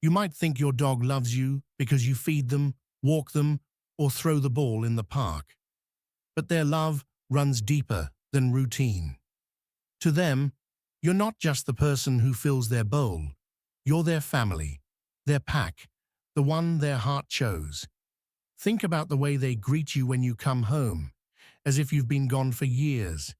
You might think your dog loves you because you feed them, walk them, or throw the ball in the park. But their love runs deeper than routine. To them, you're not just the person who fills their bowl. You're their family, their pack, the one their heart chose. Think about the way they greet you when you come home, as if you've been gone for years,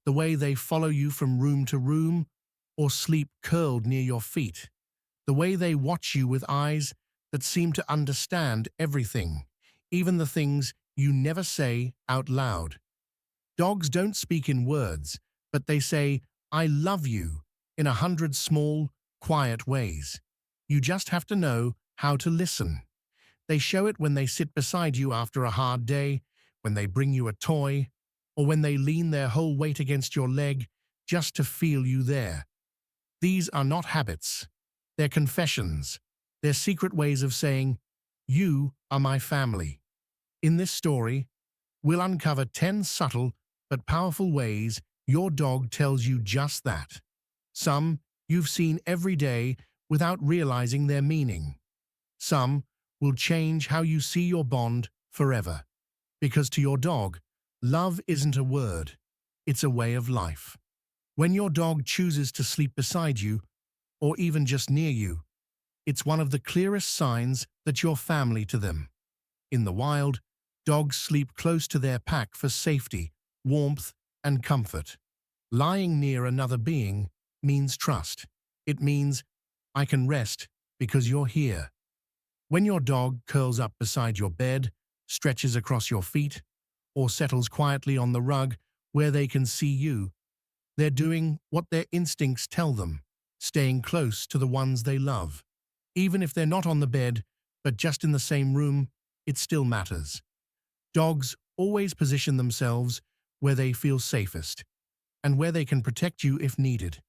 the way they follow you from room to room or sleep curled near your feet, the way they watch you with eyes that seem to understand everything, even the things you never say out loud. Dogs don't speak in words, but they say, "I love you," in 100 small, quiet ways. You just have to know how to listen. They show it when they sit beside you after a hard day, when they bring you a toy, or when they lean their whole weight against your leg just to feel you there. These are not habits. They're confessions. They're secret ways of saying, "You are my family." In this story, we'll uncover 10 subtle but powerful ways your dog tells you just that. Some you've seen every day without realizing their meaning. Some will change how you see your bond forever. Because to your dog, love isn't a word, it's a way of life. When your dog chooses to sleep beside you, or even just near you, it's one of the clearest signs that you're family to them. In the wild, dogs sleep close to their pack for safety, warmth, and comfort. Lying near another being means trust. It means, "I can rest because you're here." When your dog curls up beside your bed, stretches across your feet, or settles quietly on the rug where they can see you, they're doing what their instincts tell them, staying close to the ones they love. Even if they're not on the bed, but just in the same room, it still matters. Dogs always position themselves where they feel safest, and where they can protect you if needed.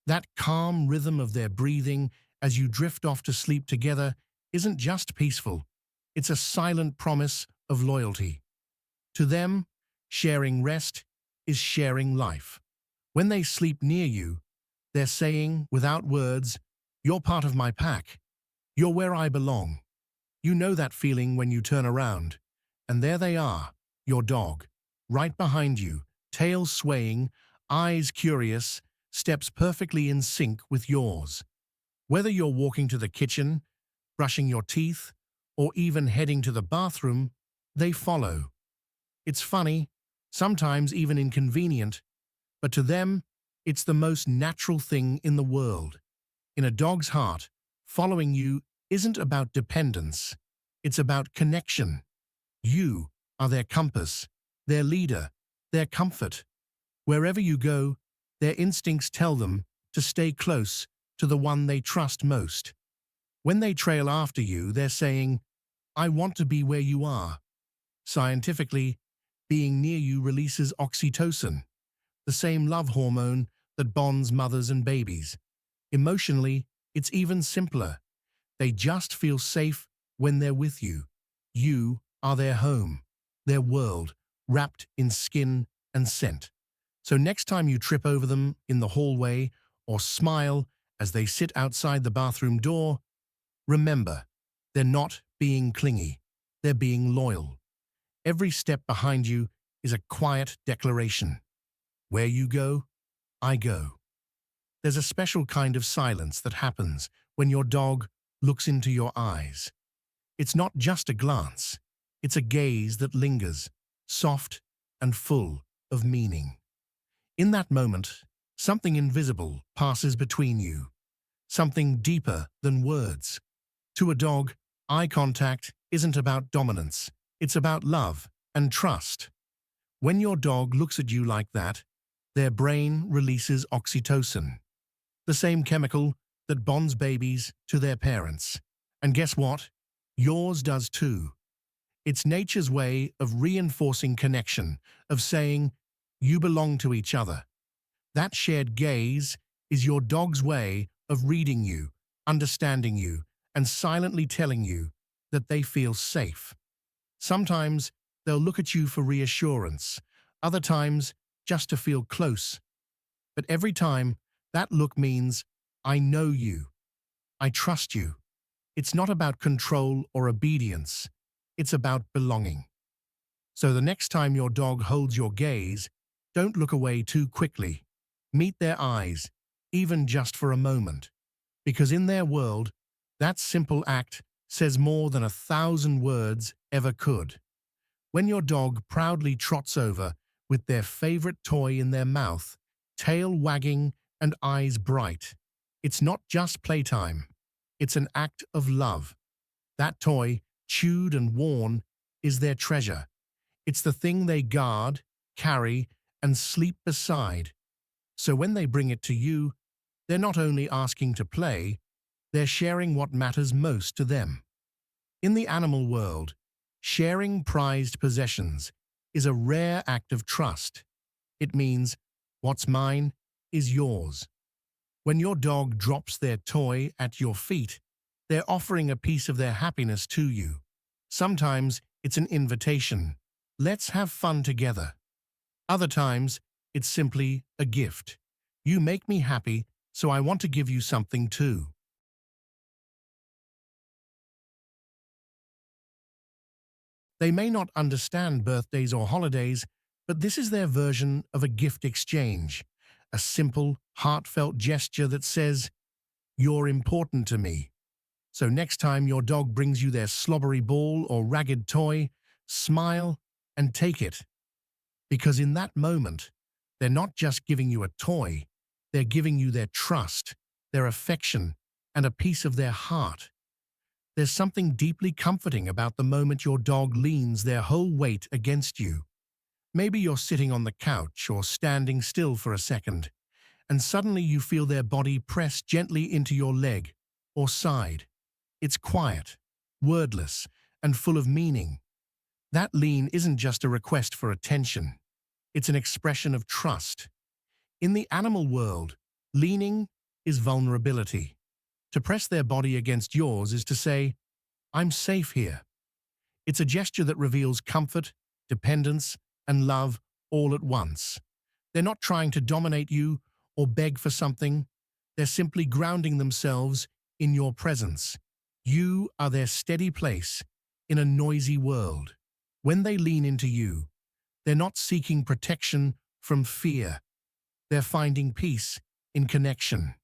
That calm rhythm of their breathing as you drift off to sleep together isn't just peaceful, it's a silent promise of loyalty. To them, sharing rest is sharing life. When they sleep near you, they're saying, without words, "You're part of my pack. You're where I belong." You know that feeling when you turn around, and there they are, your dog, right behind you, tail swaying, eyes curious, steps perfectly in sync with yours. Whether you're walking to the kitchen, brushing your teeth, or even heading to the bathroom, they follow. It's funny, sometimes even inconvenient, but to them, it's the most natural thing in the world. In a dog's heart, following you isn't about dependence, it's about connection. You are their compass, their leader, their comfort. Wherever you go, their instincts tell them to stay close to the one they trust most. When they trail after you, they're saying, "I want to be where you are." Scientifically, being near you releases oxytocin, the same love hormone that bonds mothers and babies. Emotionally, it's even simpler. They just feel safe when they're with you. You are their home, their world, wrapped in skin and scent. So next time you trip over them in the hallway or smile as they sit outside the bathroom door, remember, they're not being clingy, they're being loyal. Every step behind you is a quiet declaration. Where you go, I go. There's a special kind of silence that happens when your dog looks into your eyes. It's not just a glance, it's a gaze that lingers, soft and full of meaning. In that moment, something invisible passes between you, something deeper than words. To a dog, eye contact isn't about dominance, it's about love and trust. When your dog looks at you like that, their brain releases oxytocin, the same chemical that bonds babies to their parents. And guess what? Yours does too. It's nature's way of reinforcing connection, of saying, "You belong to each other." That shared gaze is your dog's way of reading you, understanding you, and silently telling you that they feel safe. Sometimes they'll look at you for reassurance, other times just to feel close. But every time, that look means, "I know you, I trust you." It's not about control or obedience. It's about belonging. So the next time your dog holds your gaze, don't look away too quickly. Meet their eyes, even just for a moment. Because in their world, that simple act says more than 1,000 words ever could. When your dog proudly trots over with their favorite toy in their mouth, tail wagging and eyes bright, it's not just playtime. It's an act of love. That toy, chewed and worn, is their treasure. It's the thing they guard, carry, and sleep beside. So when they bring it to you, they're not only asking to play, they're sharing what matters most to them. In the animal world, sharing prized possessions is a rare act of trust. It means, what's mine is yours. When your dog drops their toy at your feet, they're offering a piece of their happiness to you. Sometimes it's an invitation. Let's have fun together. Other times, it's simply a gift. You make me happy, so I want to give you something too. They may not understand birthdays or holidays, but this is their version of a gift exchange. A simple, heartfelt gesture that says, "You're important to me." So next time your dog brings you their slobbery ball or ragged toy, smile and take it. Because in that moment, they're not just giving you a toy, they're giving you their trust, their affection, and a piece of their heart. There's something deeply comforting about the moment your dog leans their whole weight against you. Maybe you're sitting on the couch or standing still for a second, and suddenly you feel their body press gently into your leg or side. It's quiet, wordless, and full of meaning. That lean isn't just a request for attention. It's an expression of trust. In the animal world, leaning is vulnerability. To press their body against yours is to say, "I'm safe here." It's a gesture that reveals comfort, dependence, and love all at once. They're not trying to dominate you or beg for something. They're simply grounding themselves in your presence. You are their steady place in a noisy world. When they lean into you, they're not seeking protection from fear. They're finding peace in connection.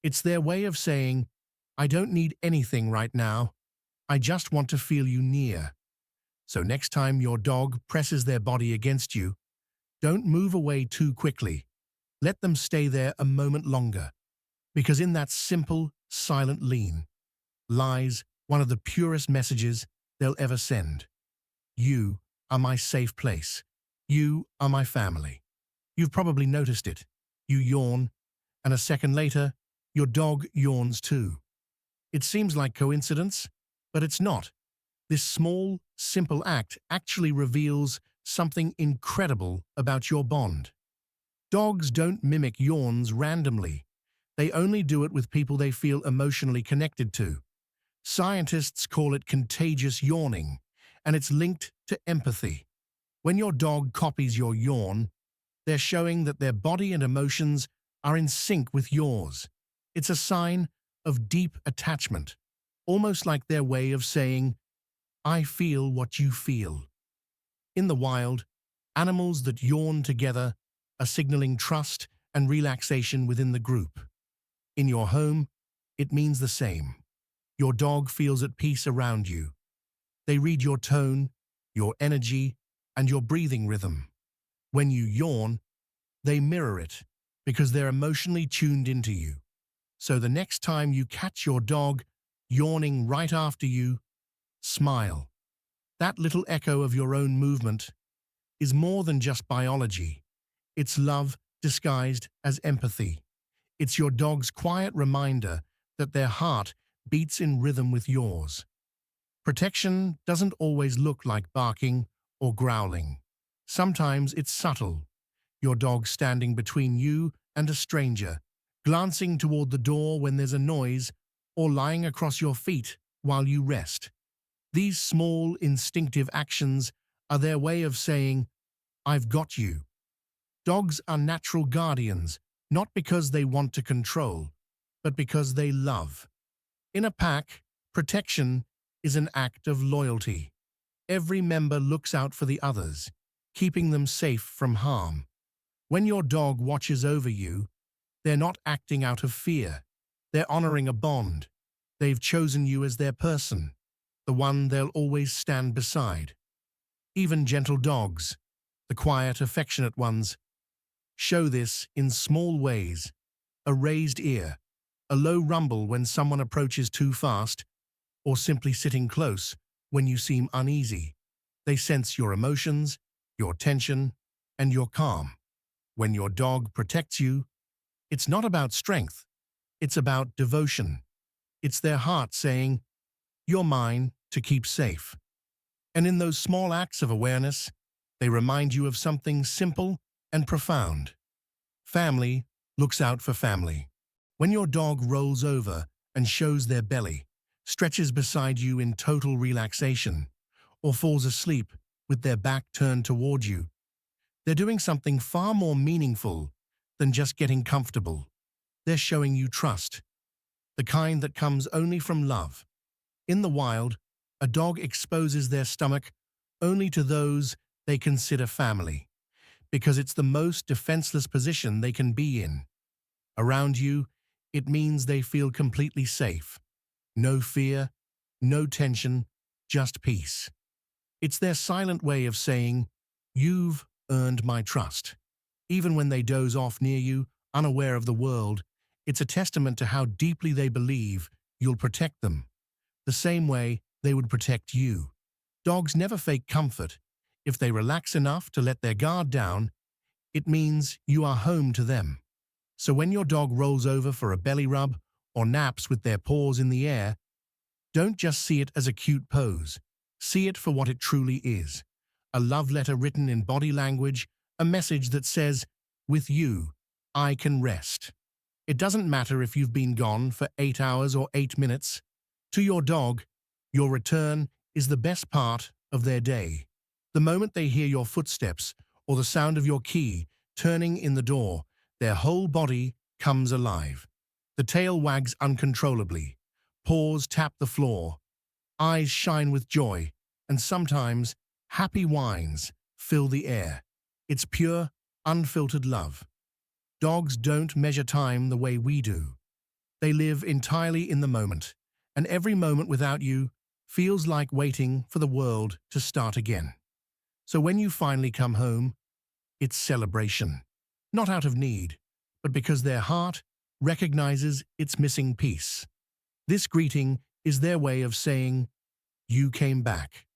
It's their way of saying, "I don't need anything right now. I just want to feel you near." So next time your dog presses their body against you, don't move away too quickly. Let them stay there a moment longer. Because in that simple, silent lean lies one of the purest messages they'll ever send. You are my safe place. You are my family. You've probably noticed it. You yawn, and a second later, your dog yawns too. It seems like coincidence, but it's not. This small, simple act actually reveals something incredible about your bond. Dogs don't mimic yawns randomly. They only do it with people they feel emotionally connected to. Scientists call it contagious yawning, and it's linked to empathy. When your dog copies your yawn, they're showing that their body and emotions are in sync with yours. It's a sign of deep attachment, almost like their way of saying, "I feel what you feel." In the wild, animals that yawn together are signaling trust and relaxation within the group. In your home, it means the same. Your dog feels at peace around you. They read your tone, your energy, and your breathing rhythm. When you yawn, they mirror it because they're emotionally tuned into you. So the next time you catch your dog yawning right after you, smile. That little echo of your own movement is more than just biology. It's love disguised as empathy. It's your dog's quiet reminder that their heart beats in rhythm with yours. Protection doesn't always look like barking or growling. Sometimes it's subtle. Your dog standing between you and a stranger, glancing toward the door when there's a noise, or lying across your feet while you rest. These small, instinctive actions are their way of saying, "I've got you." Dogs are natural guardians, not because they want to control, but because they love. In a pack, Protection is an act of loyalty. Every member looks out for the others, keeping them safe from harm. When your dog watches over you, they're not acting out of fear. They're honoring a bond. They've chosen you as their person, the one they'll always stand beside. Even gentle dogs, the quiet, affectionate ones, show this in small ways. A raised ear, a low rumble when someone approaches too fast, or simply sitting close when you seem uneasy. They sense your emotions, your tension, and your calm. When your dog protects you, it's not about strength, it's about devotion. It's their heart saying, "You're mine to keep safe." And in those small acts of awareness, they remind you of something simple and profound. Family looks out for family. When your dog rolls over and shows their belly, stretches beside you in total relaxation, or falls asleep with their back turned toward you, they're doing something far more meaningful than just getting comfortable. They're showing you trust, the kind that comes only from love. In the wild, a dog exposes their stomach only to those they consider family, because it's the most defenseless position they can be in. Around you, it means they feel completely safe. No fear, no tension, just peace. It's their silent way of saying, "You've earned my trust." Even when they doze off near you, unaware of the world, it's a testament to how deeply they believe you'll protect them, the same way they would protect you. Dogs never fake comfort. If they relax enough to let their guard down, it means you are home to them. So when your dog rolls over for a belly rub or naps with their paws in the air, don't just see it as a cute pose. See it for what it truly is. A love letter written in body language, a message that says, "With you, I can rest." It doesn't matter if you've been gone for 8 hours or 8 minutes. To your dog, your return is the best part of their day. The moment they hear your footsteps or the sound of your key turning in the door, their whole body comes alive. The tail wags uncontrollably, paws tap the floor, eyes shine with joy, and sometimes happy whines fill the air. It's pure, unfiltered love. Dogs don't measure time the way we do. They live entirely in the moment, and every moment without you feels like waiting for the world to start again. So when you finally come home, it's celebration. Not out of need, but because their heart recognizes its missing piece. This greeting is their way of saying, "You came back.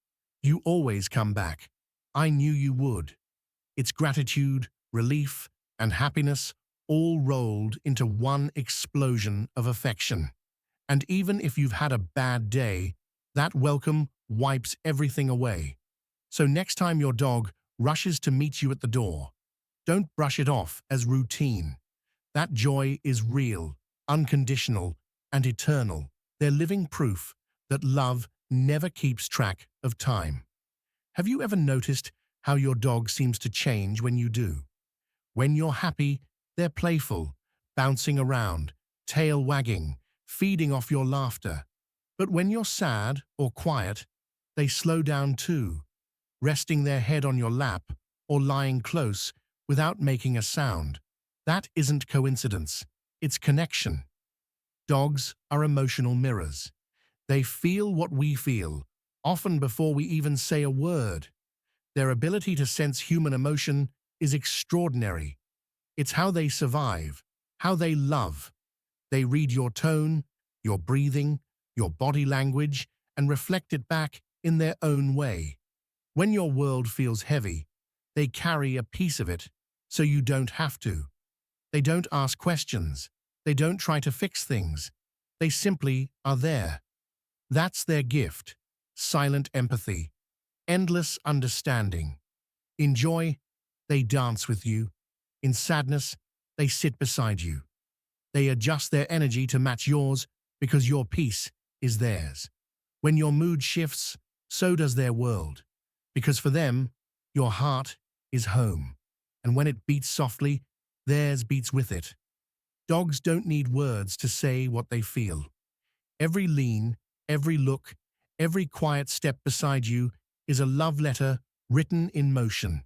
You always come back. I knew you would." It's gratitude, relief, and happiness all rolled into one explosion of affection. And even if you've had a bad day, that welcome wipes everything away. So next time your dog rushes to meet you at the door, don't brush it off as routine. That joy is real, unconditional, and eternal. They're living proof that love never keeps track of time. Have you ever noticed how your dog seems to change when you do? When you're happy, they're playful, bouncing around, tail wagging, feeding off your laughter. But when you're sad or quiet, they slow down too, resting their head on your lap or lying close without making a sound. That isn't coincidence, it's connection. Dogs are emotional mirrors. They feel what we feel, often before we even say a word. Their ability to sense human emotion is extraordinary. It's how they survive, how they love. They read your tone, your breathing, your body language, and reflect it back in their own way. When your world feels heavy, they carry a piece of it so you don't have to. They don't ask questions. They don't try to fix things. They simply are there. That's their gift: silent empathy, endless understanding. In joy, they dance with you. In sadness, they sit beside you. They adjust their energy to match yours because your peace is theirs. When your mood shifts, so does their world, because for them, your heart is home. And when it beats softly, theirs beats with it. Dogs don't need words to say what they feel. Every lean, Every look, every quiet step beside you is a love letter written in motion.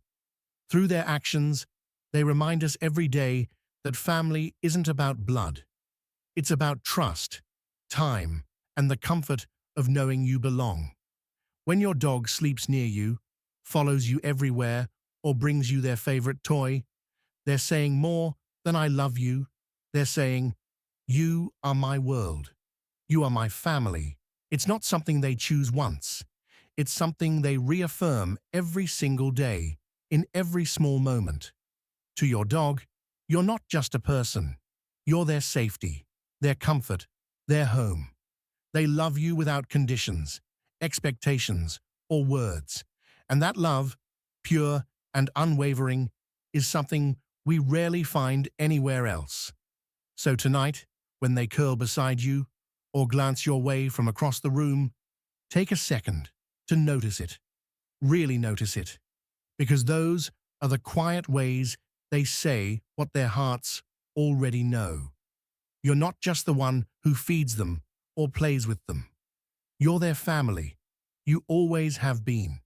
Through their actions, they remind us every day that family isn't about blood. It's about trust, time, and the comfort of knowing you belong. When your dog sleeps near you, follows you everywhere, or brings you their favorite toy, they're saying more than "I love you." They're saying, "You are my world. You are my family." It's not something they choose once. It's something they reaffirm every single day, in every small moment. To your dog, you're not just a person. You're their safety, their comfort, their home. They love you without conditions, expectations, or words. And that love, pure and unwavering, is something we rarely find anywhere else. So tonight, when they curl beside you or glance your way from across the room, take a second to notice it. Really notice it. Because those are the quiet ways they say what their hearts already know. You're not just the one who feeds them or plays with them. You're their family. You always have been.